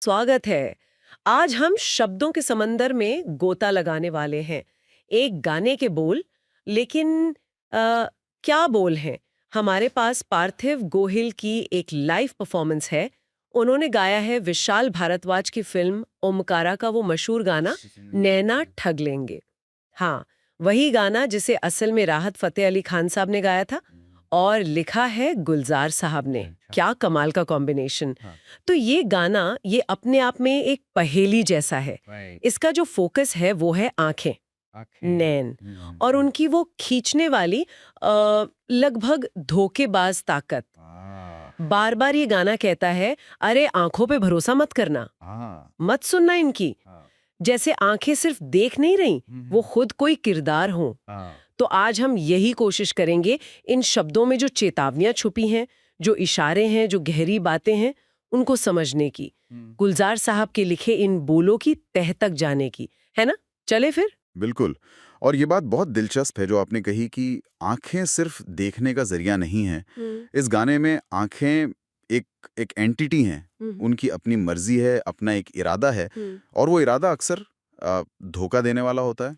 स्वागत है। आज हम शब्दों के समंदर में गोता लगाने वाले हैं। एक गाने के बोल, लेकिन क्या बोल हैं? हमारे पास पार्थिव गोहिल की एक लाइव परफॉर्मेंस है। उन्होंने गाया है विशाल भारद्वाज की फिल्म ओमकारा का वो मशहूर गाना नैना ठग लेंगे। हाँ, वही गाना जिसे असल में राहत फतेह अली खान साहब ने गाया था और लिखा है गुलजार साहब ने। अच्छा। क्या कमाल का कॉम्बिनेशन। हाँ। तो ये गाना ये अपने आप में एक पहेली जैसा है। राइट। इसका जो फोकस है वो है आंखें, आँखें। नैन, और उनकी वो खींचने वाली लगभग धोखेबाज ताकत। हाँ। बार बार ये गाना कहता है, अरे आंखों पे भरोसा मत करना, हाँ। मत सुनना इनकी। हाँ। जैसे आंखें सिर्फ देख नहीं रही, वो खुद कोई किरदार हो। हाँ। तो आज हम यही कोशिश करेंगे, इन शब्दों में जो चेतावनियां छुपी हैं, जो इशारे हैं, जो गहरी बातें हैं, उनको समझने की, गुलजार साहब के लिखे इन बोलों की तह तक जाने की, है ना? चले फिर। बिल्कुल। और ये बात बहुत दिलचस्प है जो आपने कही कि आँखें सिर्फ देखने का ज़रिया नहीं हैं। इस गाने में आँखें एक एक एंटिटी हैं, उनकी अपनी मर्ज़ी है, अपना एक इरादा है और वो इरादा अक्सर धोखा देने वाला होता है।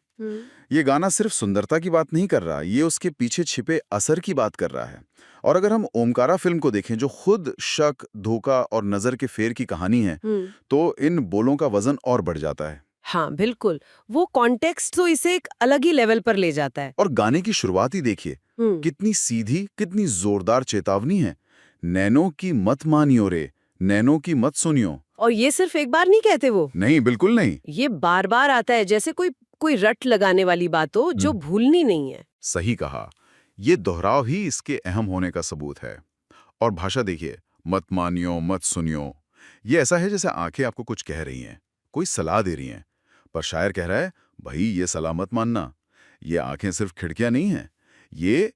ये गाना सिर्फ सुंदरता की बात नहीं कर रहा, ये उसके पीछे छिपे असर की बात कर रहा है। और अगर हम ओमकारा फ़िल्म को देखें जो खुद शक, धोखा और नज़र के फेर की कहानी है, तो इन बोलों का वज़न और बढ़ जाता है। हाँ, बिल्कुल। वो कॉन्टेक्स्ट तो इसे एक अलग ही लेवल पर ले जाता है। और गाने की शुरुआत ही देखिए, कितनी सीधी, कितनी जोरदार चेतावनी है। नैनों की मत मानियो रे, नैनों की मत सुनियो। और ये सिर्फ एक बार नहीं कहते वो, नहीं, बिल्कुल नहीं। ये बार बार आता है, जैसे कोई कोई रट लगाने वाली बात हो जो भूलनी नहीं है। सही कहा। ये दोहराव ही इसके अहम होने का सबूत है। और भाषा देखिए, मत मानियो, मत सुनियो। ये ऐसा है जैसे आंखें आपको कुछ कह रही हैं, कोई सलाह दे रही हैं। पर शायर कह रहा है, भाई ये सलाह मत मानना। ये आंखें सिर्फ खिड़कियां नहीं हैं। ये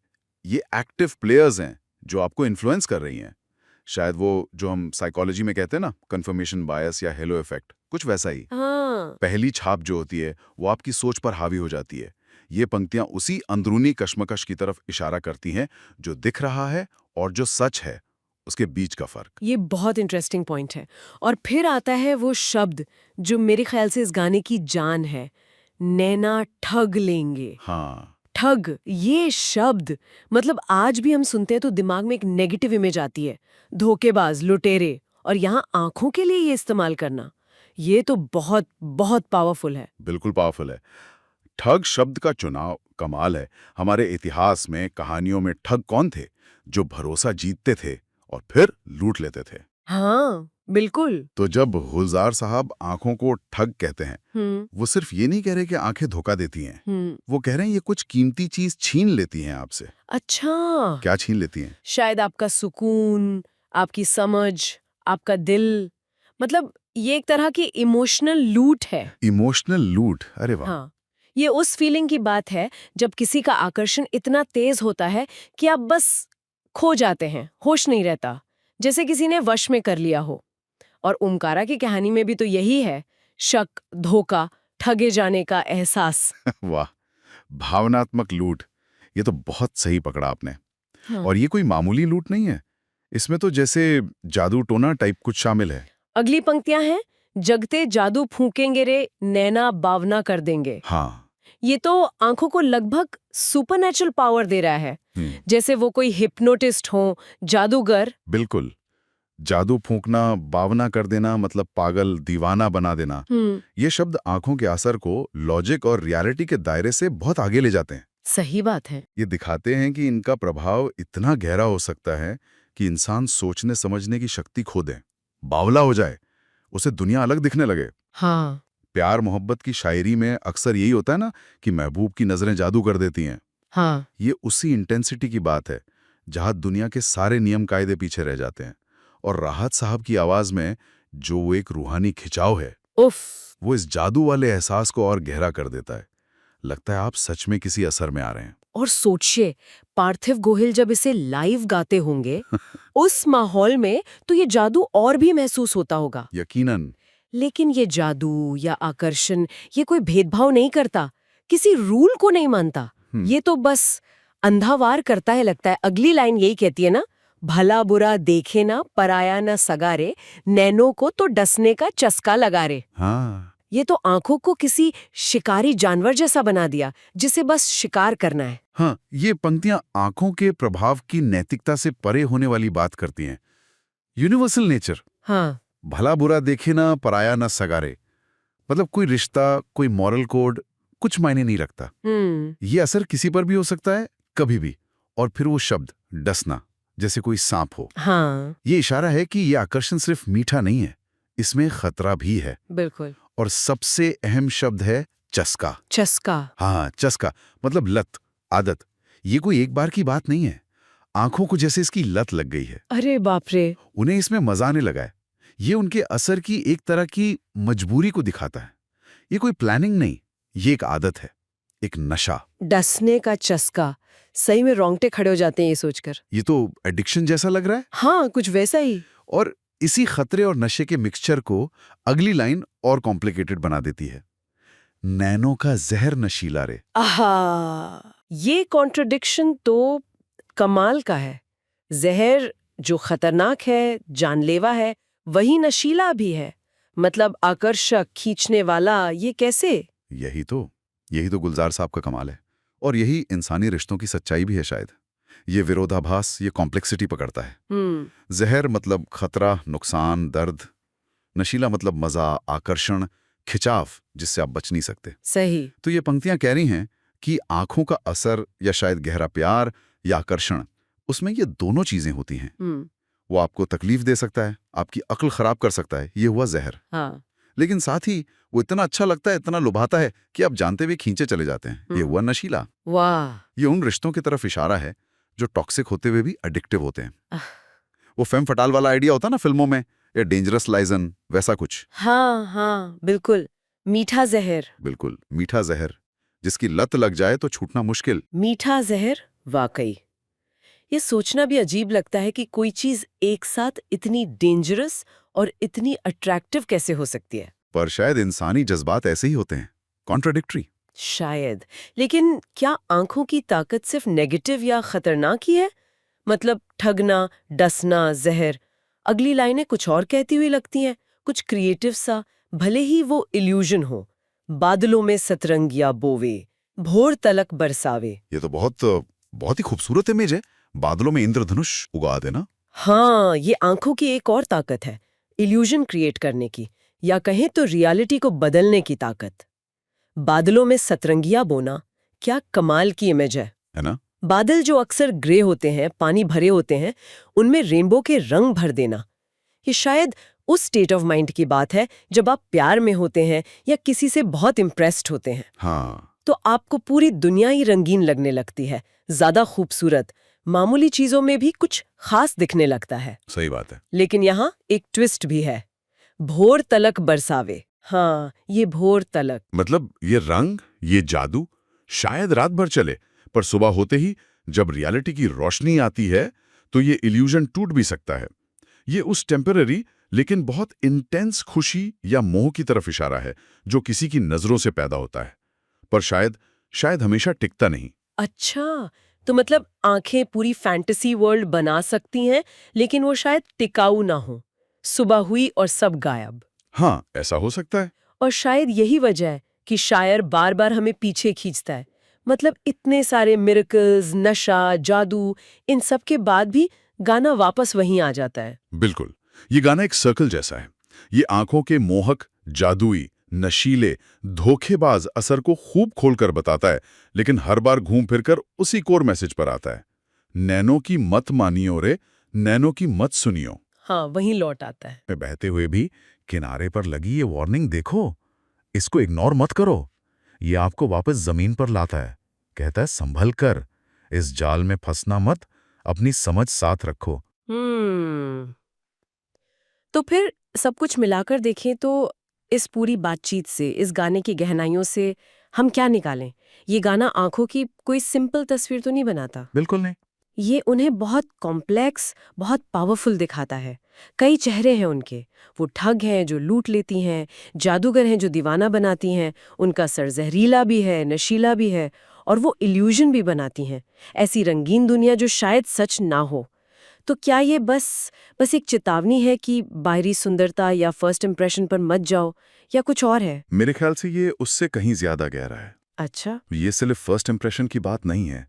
एक्टिव प्लेयर्स हैं जो आपको इन्फ्लुएंस कर रही हैं। शायद वो जो हम साइकोलॉजी में कहते हैं ना, कंफर्मेशन बायस या हेलो इफेक्ट, कुछ वैसा ही। हाँ। पहली छाप जो होती है वो आपकी सोच पर हावी हो जाती है। ये पंक्तियां उसी अंदरूनी कश्मकश की तरफ इशारा करती हैं जो दिख रहा है और जो सच है, उसके बीच का फर्क। ये बहुत इंटरेस्टिंग पॉइंट है। और फिर आता है वो शब्द जो मेरे ख्याल से इस गाने की जान है, नैना ठग लेंगे। हाँ। ठग, ये शब्द, मतलब आज भी हम सुनते हैं तो दिमाग में एक नेगेटिव इमेज आती है, धोखेबाज, लुटेरे। और यहाँ आंखों के लिए ये इस्तेमाल करना, ये तो बहुत बहुत पावरफुल है। बिल्कुल पावरफुल है। ठग शब्द का चुनाव कमाल है। हमारे इतिहास में, कहानियों में ठग कौन थे? जो भरोसा जीतते थे और फिर लूट लेते थे। हाँ, बिल्कुल। तो जब गुलजार साहब आंखों को ठग कहते हैं, वो सिर्फ ये नहीं कह रहे कि आंखें धोखा देती हैं। वो कह रहे हैं ये कुछ कीमती चीज छीन लेती हैं आपसे। अच्छा। क्या छीन लेती हैं? शायद आपका सुकून, आपकी समझ, आपका दिल, मतलब ये एक तरह की इमोशनल लूट है। इमोशनल लूट, अरे वाह। हाँ, ये उस फीलिंग की बात है जब किसी का आकर्षण इतना तेज होता है कि आप बस खो जाते हैं, होश नहीं रहता, जैसे किसी ने वश में कर लिया हो। और ओमकारा की कहानी में भी तो यही है, शक, धोखा, ठगे जाने का एहसास। वाह, भावनात्मक लूट। ये तो बहुत सही पकड़ा आपने। हाँ। और ये कोई मामूली लूट नहीं है। इसमें तो जैसे जादू टोना टाइप कुछ शामिल है। अगली पंक्तियां हैं, जगते जादू फूकेंगे रे, नैना बावना कर देंगे। हाँ। ये तो आंखों को लगभग सुपरनेचुरल पावर दे रहा है, जैसे वो कोई हिप्नोटिस्ट हो, जादूगर। बिल्कुल। जादू फूंकना, बावना कर देना मतलब पागल, दीवाना बना देना। ये शब्द आंखों के असर को लॉजिक और रियलिटी के दायरे से बहुत आगे ले जाते हैं। सही बात है। ये दिखाते हैं कि इनका प्रभाव इतना गहरा हो सकता है कि इंसान सोचने समझने की शक्ति खो दे, बावला हो जाए, उसे दुनिया अलग दिखने लगे। हाँ। प्यार मोहब्बत की शायरी में अक्सर यही होता है ना कि महबूब की नजरें जादू कर देती हैं। हाँ। ये उसी इंटेंसिटी की बात है जहां दुनिया के सारे नियम कायदे पीछे रह जाते हैं। और राहत साहब की आवाज में जो वो एक रूहानी खिंचाव है, उफ। वो इस जादू वाले एहसास को और गहरा कर देता है। लगता है आप सच में किसी असर में आ रहे हैं। और सोचिए, पार्थिव गोहिल जब इसे लाइव गाते होंगे उस माहौल में, तो ये जादू और भी महसूस होता होगा। यकीनन। लेकिन ये जादू या आकर्षण, ये कोई भेदभाव नहीं करता, किसी रूल को नहीं मानता। ये तो बस अंधा वार करता है, लगता है। अगली लाइन यही कहती है ना, भला बुरा देखे ना पराया न सगारे, नैनों को तो डसने का चस्का लगा रे। हाँ, ये तो आंखों को किसी शिकारी जानवर जैसा बना दिया जिसे बस शिकार करना है। हाँ, ये पंक्तियां आंखों के प्रभाव की नैतिकता से परे होने वाली बात करती हैं। यूनिवर्सल नेचर, हाँ। भला बुरा देखे ना पराया ना सगारे, मतलब कोई रिश्ता, कोई मॉरल कोड कुछ मायने नहीं रखता। ये असर किसी पर भी हो सकता है, कभी भी। और फिर वो शब्द डसना, जैसे कोई सांप हो। हाँ, ये इशारा है कि ये आकर्षण सिर्फ मीठा नहीं है, इसमें खतरा भी है। बिल्कुल। और सबसे अहम शब्द है चस्का। चस्का। हाँ, चस्का मतलब लत, आदत। ये कोई एक बार की बात नहीं है। आंखों को जैसे इसकी लत लग गई है। अरे बाप रे। उन्हें इसमें मजा आने लगा है। ये उनके असर की एक तरह की मजबूरी को दिखाता है। ये कोई प्लानिंग नहीं, ये एक आदत है, एक नशा। डसने का चस्का, सही में रोंगटे खड़े हो जाते हैं ये सोचकर। ये तो एडिक्शन जैसा लग रहा है। हाँ, कुछ वैसा ही। और इसी खतरे और नशे के मिक्सचर को अगली लाइन और कॉम्प्लिकेटेड बना देती है। नैनों का जहर नशीला रे। आहा, ये कॉन्ट्रडिक्शन तो कमाल का है। जहर जो खतरनाक है, जानलेवा है, वही नशीला भी है। मतलब आकर्षक, खींचने वाला, ये कैसे? यही तो गुलजार साहब का कमाल है। और यही इंसानी रिश्तों की सच्चाई भी है शायद। ये विरोधाभास, ये कॉम्प्लेक्सिटी पकड़ता है। जहर मतलब खतरा, नुकसान, दर्द। नशीला मतलब मजा, आकर्षण, खिंचाव, जिससे आप बच नहीं सकते। सही। तो ये पंक्तियां कह रही हैं कि आंखों का असर या शायद गहरा प्यार या आकर्षण, उसमें ये दोनों चीजें होती हैं। वो आपको तकलीफ दे सकता है, आपकी अक्ल खराब कर सकता है, ये हुआ जहर। हाँ। लेकिन साथ ही वो इतना अच्छा लगता है, इतना लुभाता है कि आप जानते हुए खींचे चले जाते हैं, ये हुआ नशीला। वाह। ये उन रिश्तों की तरफ इशारा है जो टॉक्सिक होते हुए भी एडिक्टिव होते हैं। वो फेम फटाल वाला आइडिया होता ना फिल्मों में, या डेंजरस लाइजन, वैसा कुछ। हाँ हाँ, बिल्कुल। मीठा जहर। बिल्कुल, मीठा जहर, जिसकी लत लग जाए तो छूटना मुश्किल। मीठा जहर, वाकई। ये सोचना भी अजीब लगता है कि कोई चीज एक साथ इतनी डेंजरस और इतनी अट्रैक्टिव कैसे हो सकती है। पर शायद इंसानी जज्बात ऐसे ही होते हैं, कॉन्ट्राडिक्टरी। शायद। लेकिन क्या आंखों की ताकत सिर्फ नेगेटिव या खतरनाक ही है? मतलब ठगना, डसना, जहर। अगली लाइनें कुछ और कहती हुई लगती हैं, कुछ क्रिएटिव सा, भले ही वो इल्यूजन हो। बादलों में सतरंगिया बोवे, भोर तलक बरसावे। ये तो बहुत ही खूबसूरत इमेज है, बादलों में इंद्रधनुष उगा देना। हाँ, ये आंखों की एक और ताकत है, इल्यूजन क्रिएट करने की, या कहें तो रियलिटी को बदलने की ताकत। बादलों में सतरंगिया बोना, क्या कमाल की इमेज है ना? बादल जो अक्सर ग्रे होते हैं, पानी भरे होते हैं, उनमें रेनबो के रंग भर देना। ये शायद उस स्टेट ऑफ माइंड की बात है जब आप प्यार में होते हैं या किसी से बहुत इम्प्रेस्ड होते हैं। हाँ। तो आपको पूरी दुनिया ही रंगीन लगने लगती है, ज्यादा खूबसूरत, मामूली चीजों में भी कुछ खास दिखने लगता है। सही बात है। लेकिन यहाँ एक ट्विस्ट भी है, भोर तलक बरसावे। हाँ, ये भोर तलक मतलब ये रंग, ये जादू शायद रात भर चले, पर सुबह होते ही जब रियलिटी की रोशनी आती है तो ये इल्यूजन टूट भी सकता है। ये उस टेम्पररी लेकिन बहुत इंटेंस खुशी या मोह की तरफ इशारा है जो किसी की नजरों से पैदा होता है, पर शायद हमेशा टिकता नहीं। अच्छा, तो मतलब आंखें पूरी फैंटेसी वर्ल्ड बना सकती हैं, लेकिन वो शायद टिकाऊ ना हो। सुबह हुई और सब गायब। हाँ, ऐसा हो सकता है। और शायद यही वजह है कि शायर बार बार हमें पीछे खींचता है। मतलब इतने सारे मिरेकल्स, नशा, जादू, इन सब के बाद भी गाना वापस वहीं आ जाता है। बिल्कुल, ये गाना एक सर्कल जैसा है। ये आंखों के मोहक, जादुई, नशीले, धोखेबाज असर को खूब खोलकर बताता है, लेकिन हर बार घूम फिरकर उसी कोर मैसेज पर आता है। नैनों की मत मानियो रे, नैनों की मत सुनियो। हाँ, वहीं लौट आता है। बहते हुए भी किनारे पर लगी ये वार्निंग देखो, इसको इग्नोर मत करो। ये आपको वापस जमीन पर लाता है। कहता है संभल कर, इस जाल में फंसना मत, अपनी समझ साथ रखो। तो फिर सब कुछ मिलाकर देखें तो इस पूरी बातचीत से, इस गाने की गहराइयों से हम क्या निकालें? ये गाना आंखों की कोई सिंपल तस्वीर तो नहीं बनाता। बिल्कुल नहीं। ये उन्हें बहुत कॉम्प्लेक्स, बहुत पावरफुल दिखाता है। कई चेहरे हैं उनके। वो ठग हैं जो लूट लेती हैं, जादूगर हैं जो दीवाना बनाती हैं, उनका सर जहरीला भी है, नशीला भी है, और वो इल्यूजन भी बनाती हैं, ऐसी रंगीन दुनिया जो शायद सच ना हो। तो क्या ये बस एक चेतावनी है कि बाहरी सुंदरता या फर्स्ट इंप्रेशन पर मत जाओ, या कुछ और है? मेरे ख्याल से ये उससे कहीं ज्यादा गहरा है। अच्छा। ये सिर्फ फर्स्ट इंप्रेशन की बात नहीं है।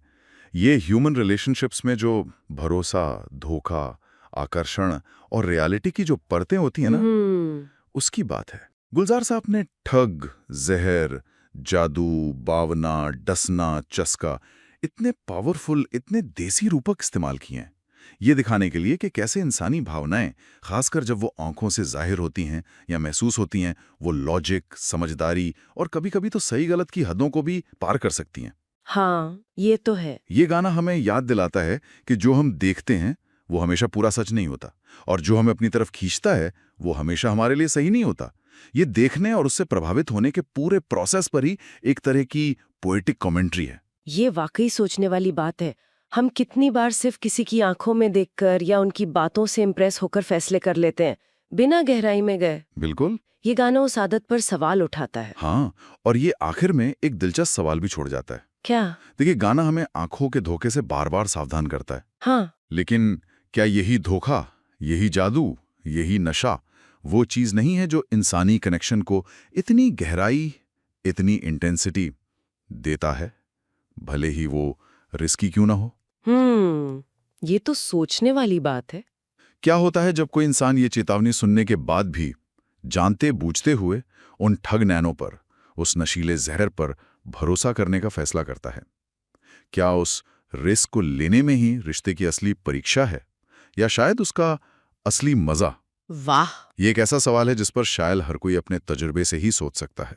ये ह्यूमन रिलेशनशिप्स में जो भरोसा, धोखा, आकर्षण और रियलिटी की जो परतें होती हैं ना, उसकी बात है। गुलजार साहब ने ठग, जहर, जादू, बावना, डसना, चस्का इतने पावरफुल, इतने देसी रूपक इस्तेमाल किए हैं ये दिखाने के लिए कि कैसे इंसानी भावनाएं, खासकर जब वो आंखों से जाहिर होती हैं या महसूस होती हैं, वो लॉजिक, समझदारी और कभी-कभी तो सही गलत की हदों को भी पार कर सकती हैं। हाँ, ये तो है। ये गाना हमें याद दिलाता है कि जो हम देखते हैं वो हमेशा पूरा सच नहीं होता, और जो हमें अपनी तरफ खींचता है वो हमेशा हमारे लिए सही नहीं होता। ये देखने और उससे प्रभावित होने के पूरे प्रोसेस पर ही एक तरह की पोएटिक कमेंट्री है। ये वाकई सोचने वाली बात है। हम कितनी बार सिर्फ किसी की आंखों में देखकर या उनकी बातों से इम्प्रेस होकर फैसले कर लेते हैं, बिना गहराई में गए। बिल्कुल। ये गाना उस आदत पर सवाल उठाता है। हाँ, और ये आखिर में एक दिलचस्प सवाल भी छोड़ जाता है। क्या? देखिए, गाना हमें आंखों के धोखे से बार बार सावधान करता है। हाँ। लेकिन क्या यही धोखा, यही जादू, यही नशा वो चीज नहीं है जो इंसानी कनेक्शन को इतनी गहराई, इतनी इंटेंसिटी देता है, भले ही वो रिस्की क्यों ना हो? ये तो सोचने वाली बात है। क्या होता है जब कोई इंसान ये चेतावनी सुनने के बाद भी जानते बूझते हुए उन ठग नैनों पर, उस नशीले जहर पर भरोसा करने का फैसला करता है? क्या उस रिस्क को लेने में ही रिश्ते की असली परीक्षा है, या शायद उसका असली मजा? वाह! ये एक ऐसा सवाल है जिस पर शायद हर कोई अपने तजुर्बे से ही सोच सकता है।